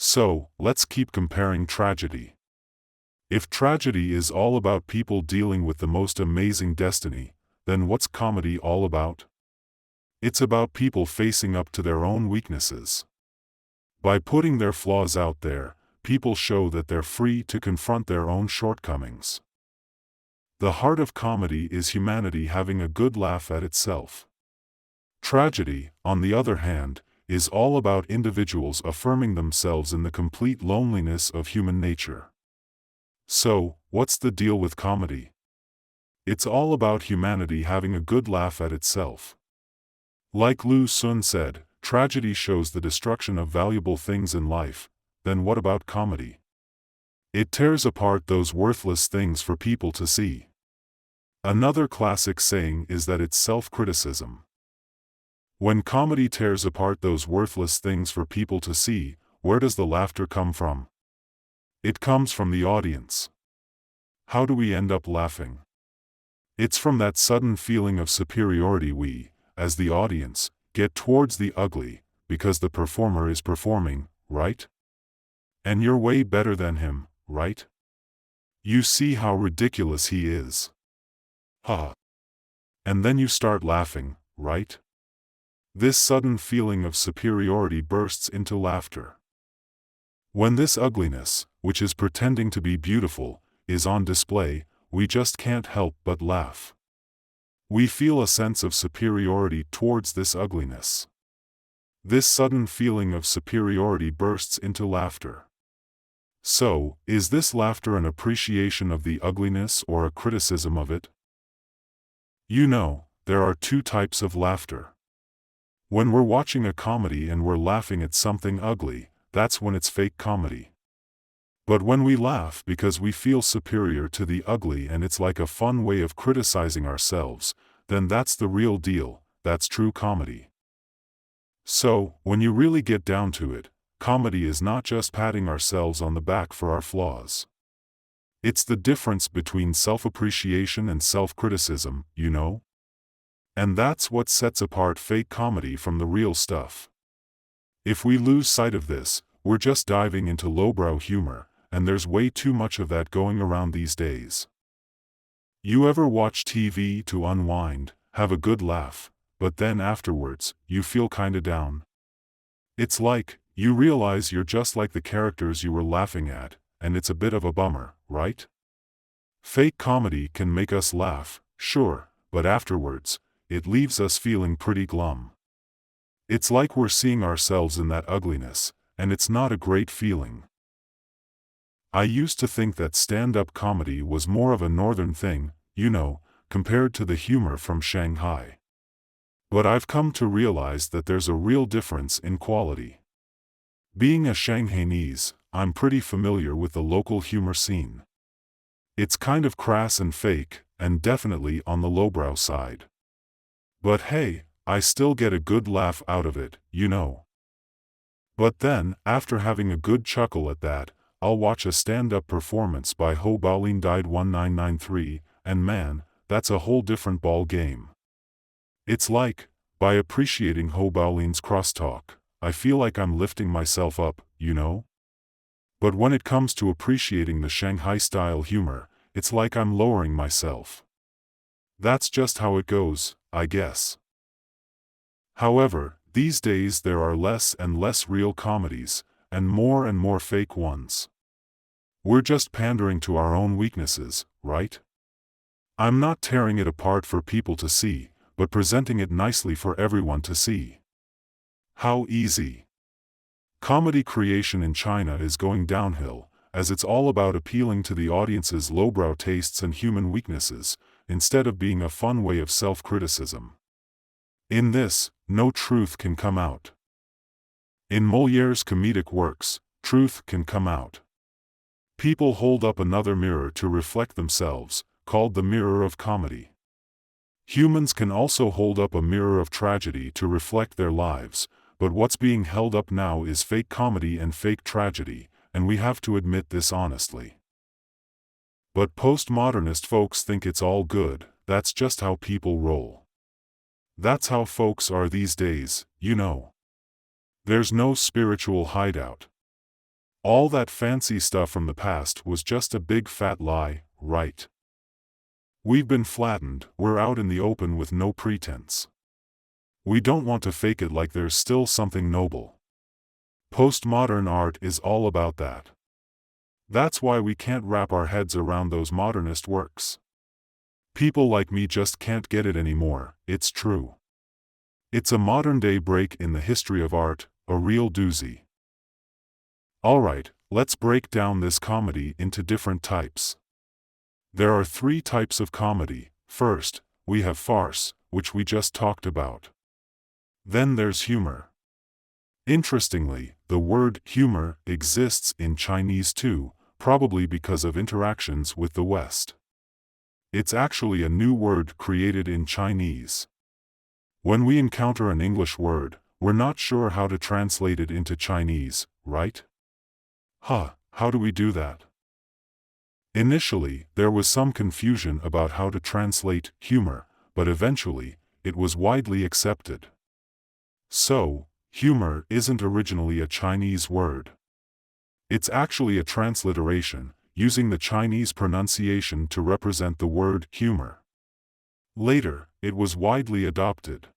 So, let's keep comparing tragedy. If tragedy is all about people dealing with the most amazing destiny, then what's comedy all about? It's about people facing up to their own weaknesses. By putting their flaws out there, people show that they're free to confront their own shortcomings. The heart of comedy is humanity having a good laugh at itself. Tragedy, on the other hand, is all about individuals affirming themselves in the complete loneliness of human nature. So, what's the deal with comedy? It's all about humanity having a good laugh at itself. Like Lu Xun said, tragedy shows the destruction of valuable things in life. Then what about comedy? It tears apart those worthless things for people to see. Another classic saying is that it's self-criticism. When comedy tears apart those worthless things for people to see, where does the laughter come from? It comes from the audience. How do we end up laughing? It's from that sudden feeling of superiority we, as the audience, get towards the ugly, because the performer is performing, right? And you're way better than him, right? You see how ridiculous he is. Ha! And then you start laughing, right? This sudden feeling of superiority bursts into laughter. When this ugliness, which is pretending to be beautiful, is on display, we just can't help but laugh. We feel a sense of superiority towards this ugliness. This sudden feeling of superiority bursts into laughter. So, is this laughter an appreciation of the ugliness or a criticism of it? You know, there are two types of laughter. When we're watching a comedy and we're laughing at something ugly, that's when it's fake comedy. But when we laugh because we feel superior to the ugly and it's like a fun way of criticizing ourselves, then that's the real deal, that's true comedy. So, when you really get down to it, comedy is not just patting ourselves on the back for our flaws. It's the difference between self-appreciation and self-criticism, you know? And that's what sets apart fake comedy from the real stuff. If we lose sight of this, we're just diving into lowbrow humor, and there's way too much of that going around these days. You ever watch TV to unwind, have a good laugh, but then afterwards, you feel kinda down? It's like, you realize you're just like the characters you were laughing at, and it's a bit of a bummer, right? Fake comedy can make us laugh, sure, but afterwards, it leaves us feeling pretty glum. It's like we're seeing ourselves in that ugliness, and it's not a great feeling. I used to think that stand-up comedy was more of a northern thing, you know, compared to the humor from Shanghai. But I've come to realize that there's a real difference in quality. Being a Shanghainese, I'm pretty familiar with the local humor scene. It's kind of crass and fake, and definitely on the lowbrow side. But hey, I still get a good laugh out of it, you know. But then, after having a good chuckle at that, I'll watch a stand-up performance by Hou Baolin died 1993, and man, that's a whole different ball game. It's like, by appreciating Hou Baolin's crosstalk, I feel like I'm lifting myself up, you know? But when it comes to appreciating the Shanghai-style humor, it's like I'm lowering myself. That's just how it goes, I guess. However, these days there are less and less real comedies, and more fake ones. We're just pandering to our own weaknesses, right? I'm not tearing it apart for people to see, but presenting it nicely for everyone to see. How easy. Comedy creation in China is going downhill, as it's all about appealing to the audience's lowbrow tastes and human weaknesses, instead of being a fun way of self-criticism. In this, no truth can come out. In Molière's comedic works, truth can come out. People hold up another mirror to reflect themselves, called the mirror of comedy. Humans can also hold up a mirror of tragedy to reflect their lives, but what's being held up now is fake comedy and fake tragedy, and we have to admit this honestly. But postmodernist folks think it's all good, that's just how people roll. That's how folks are these days, you know. There's no spiritual hideout. All that fancy stuff from the past was just a big fat lie, right? We've been flattened, we're out in the open with no pretense. We don't want to fake it like there's still something noble. Postmodern art is all about that. That's why we can't wrap our heads around those modernist works. People like me just can't get it anymore, it's true. It's a modern-day break in the history of art, a real doozy. Alright, let's break down this comedy into different types. There are 3 types of comedy. First, we have farce, which we just talked about. Then there's humor. Interestingly, the word humor exists in Chinese too, probably because of interactions with the West. It's actually a new word created in Chinese. When we encounter an English word, we're not sure how to translate it into Chinese, right? How do we do that? Initially, there was some confusion about how to translate humor, but eventually, it was widely accepted. So, humor isn't originally a Chinese word. It's actually a transliteration, using the Chinese pronunciation to represent the word humor. Later, it was widely adopted.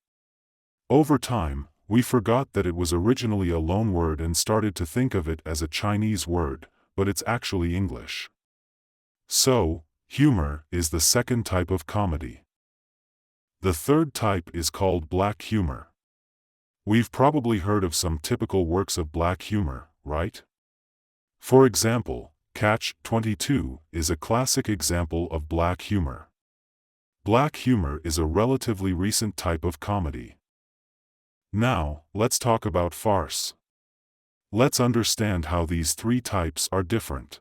Over time, we forgot that it was originally a loanword and started to think of it as a Chinese word, but it's actually English. So, humor is the second type of comedy. The third type is called black humor. We've probably heard of some typical works of black humor, right? For example, Catch-22 is a classic example of black humor. Black humor is a relatively recent type of comedy. Now, let's talk about farce. Let's understand how these 3 types are different.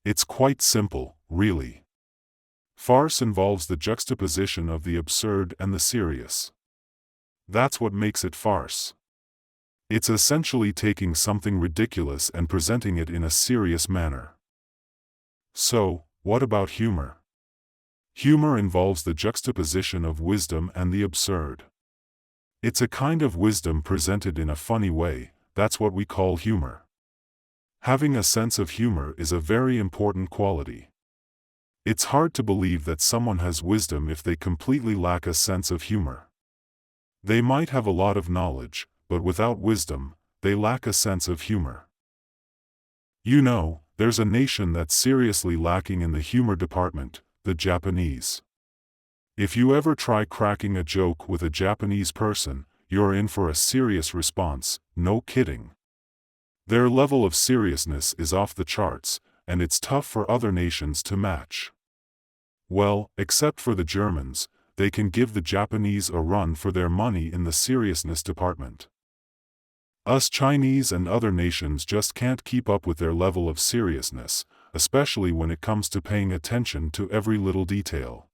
It's quite simple, really. Farce involves the juxtaposition of the absurd and the serious. That's what makes it farce. It's essentially taking something ridiculous and presenting it in a serious manner. So, what about humor? Humor involves the juxtaposition of wisdom and the absurd. It's a kind of wisdom presented in a funny way, that's what we call humor. Having a sense of humor is a very important quality. It's hard to believe that someone has wisdom if they completely lack a sense of humor. They might have a lot of knowledge, but without wisdom, they lack a sense of humor. You know, there's a nation that's seriously lacking in the humor department, the Japanese. If you ever try cracking a joke with a Japanese person, you're in for a serious response, no kidding. Their level of seriousness is off the charts, and it's tough for other nations to match. Well, except for the Germans, they can give the Japanese a run for their money in the seriousness department. Us Chinese and other nations just can't keep up with their level of seriousness, especially when it comes to paying attention to every little detail.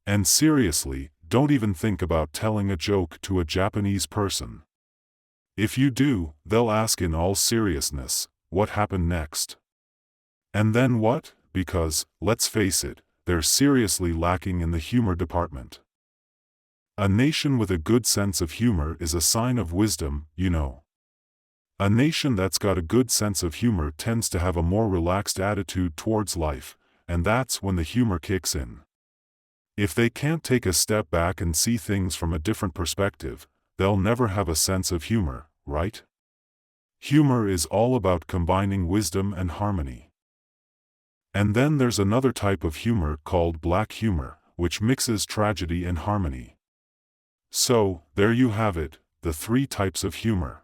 And seriously, don't even think about telling a joke to a Japanese person. If you do, they'll ask in all seriousness, what happened next? And then what? Because, let's face it, they're seriously lacking in the humor department. A nation with a good sense of humor is a sign of wisdom, you know. A nation that's got a good sense of humor tends to have a more relaxed attitude towards life, and that's when the humor kicks in. If they can't take a step back and see things from a different perspective, they'll never have a sense of humor, right? Humor is all about combining wisdom and harmony. And then there's another type of humor called black humor, which mixes tragedy and harmony. So, there you have it, the 3 types of humor.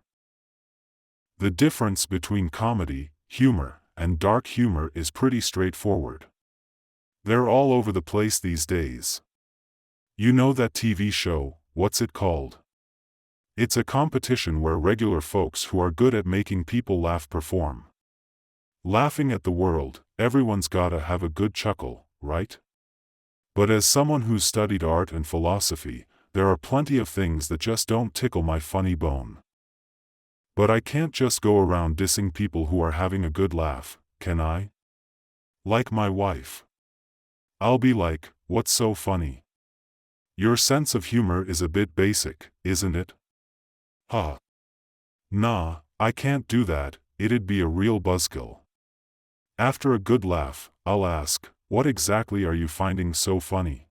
The difference between comedy, humor, and dark humor is pretty straightforward. They're all over the place these days. You know that TV show, what's it called? It's a competition where regular folks who are good at making people laugh perform. Laughing at the world, everyone's gotta have a good chuckle, right? But as someone who's studied art and philosophy, there are plenty of things that just don't tickle my funny bone. But I can't just go around dissing people who are having a good laugh, can I? Like my wife. I'll be like, what's so funny? Your sense of humor is a bit basic, isn't it? Nah, I can't do that, it'd be a real buzzkill. After a good laugh, I'll ask, "What exactly are you finding so funny?"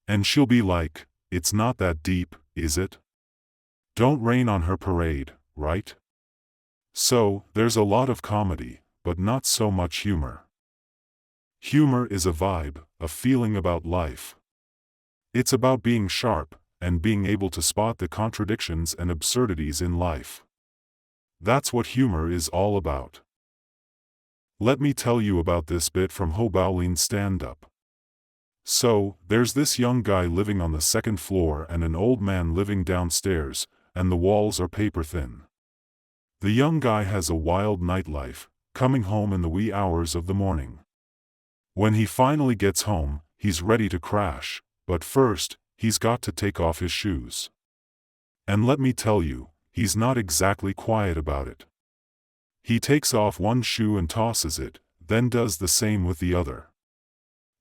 And she'll be like, "It's not that deep, is it? Don't rain on her parade, right?" So, there's a lot of comedy, but not so much humor. Humor is a vibe, a feeling about life. It's about being sharp, and being able to spot the contradictions and absurdities in life. That's what humor is all about. Let me tell you about this bit from Hou Baolin's stand-up. So, there's this young guy living on the second floor and an old man living downstairs, and the walls are paper thin. The young guy has a wild nightlife, coming home in the wee hours of the morning. When he finally gets home, he's ready to crash, but first, he's got to take off his shoes. And let me tell you, he's not exactly quiet about it. He takes off one shoe and tosses it, then does the same with the other.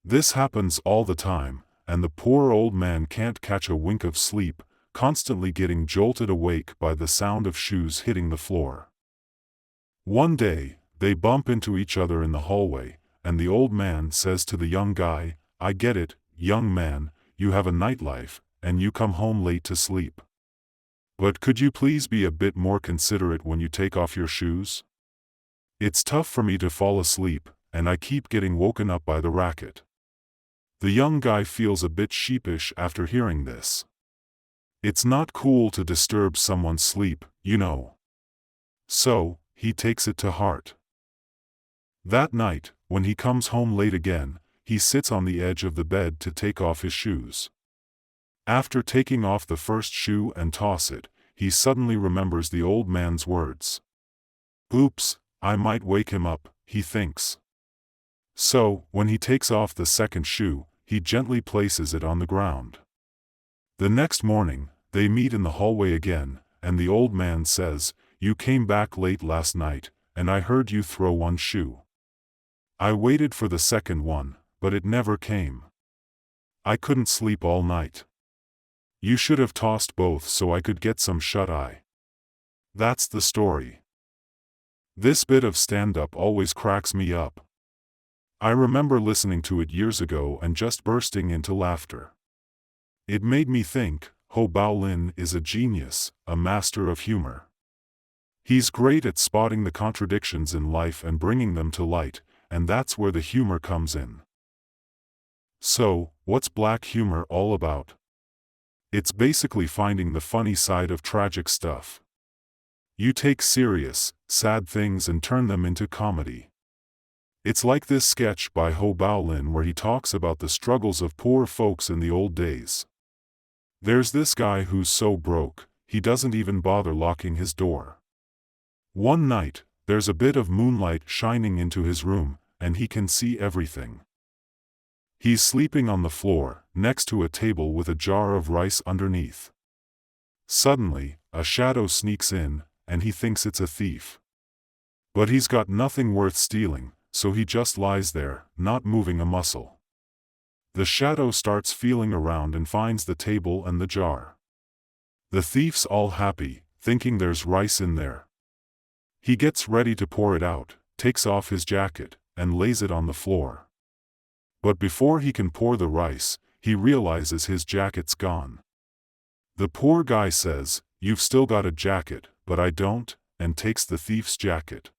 This happens all the time, and the poor old man can't catch a wink of sleep, constantly getting jolted awake by the sound of shoes hitting the floor. One day, they bump into each other in the hallway, and the old man says to the young guy, "I get it, young man, you have a nightlife, and you come home late to sleep. But could you please be a bit more considerate when you take off your shoes? It's tough for me to fall asleep, and I keep getting woken up by the racket." The young guy feels a bit sheepish after hearing this. It's not cool to disturb someone's sleep, you know. So, he takes it to heart. That night, when he comes home late again, he sits on the edge of the bed to take off his shoes. After taking off the first shoe and toss it, he suddenly remembers the old man's words. "Oops, I might wake him up," he thinks. So, when he takes off the second shoe, he gently places it on the ground. The next morning, they meet in the hallway again, and the old man says, "You came back late last night, and I heard you throw one shoe. I waited for the second one, but it never came. I couldn't sleep all night. You should have tossed both so I could get some shut-eye." That's the story. This bit of stand-up always cracks me up. I remember listening to it years ago and just bursting into laughter. It made me think, Hou Baolin is a genius, a master of humor. He's great at spotting the contradictions in life and bringing them to light, and that's where the humor comes in. So, what's black humor all about? It's basically finding the funny side of tragic stuff. You take serious, sad things and turn them into comedy. It's like this sketch by Hou Baolin where he talks about the struggles of poor folks in the old days. There's this guy who's so broke, he doesn't even bother locking his door. One night, there's a bit of moonlight shining into his room, and he can see everything. He's sleeping on the floor, next to a table with a jar of rice underneath. Suddenly, a shadow sneaks in, and he thinks it's a thief. But he's got nothing worth stealing, so he just lies there, not moving a muscle. The shadow starts feeling around and finds the table and the jar. The thief's all happy, thinking there's rice in there. He gets ready to pour it out, takes off his jacket, and lays it on the floor. But before he can pour the rice, he realizes his jacket's gone. The poor guy says, "You've still got a jacket, but I don't," and takes the thief's jacket.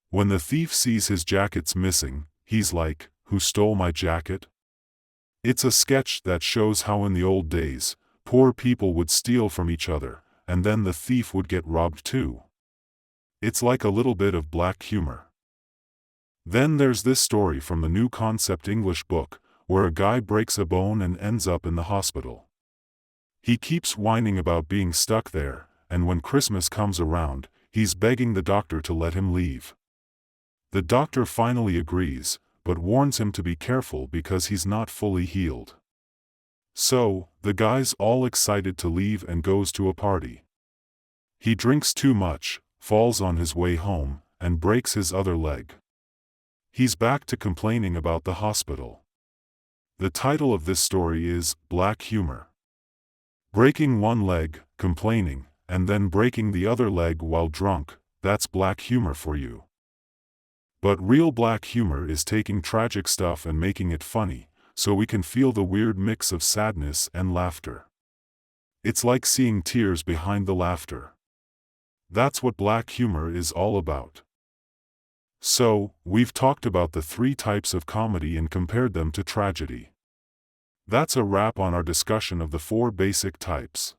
When the thief sees his jacket's missing, he's like, "Who stole my jacket?" It's a sketch that shows how in the old days, poor people would steal from each other, and then the thief would get robbed too. It's like a little bit of black humor. Then there's this story from the New Concept English book, where a guy breaks a bone and ends up in the hospital. He keeps whining about being stuck there, and when Christmas comes around, he's begging the doctor to let him leave. The doctor finally agrees, but warns him to be careful because he's not fully healed. So, the guy's all excited to leave and goes to a party. He drinks too much, falls on his way home, and breaks his other leg. He's back to complaining about the hospital. The title of this story is Black Humor. Breaking one leg, complaining, and then breaking the other leg while drunk, that's black humor for you. But real black humor is taking tragic stuff and making it funny, so we can feel the weird mix of sadness and laughter. It's like seeing tears behind the laughter. That's what black humor is all about. So, we've talked about the 3 types of comedy and compared them to tragedy. That's a wrap on our discussion of the 4 basic types.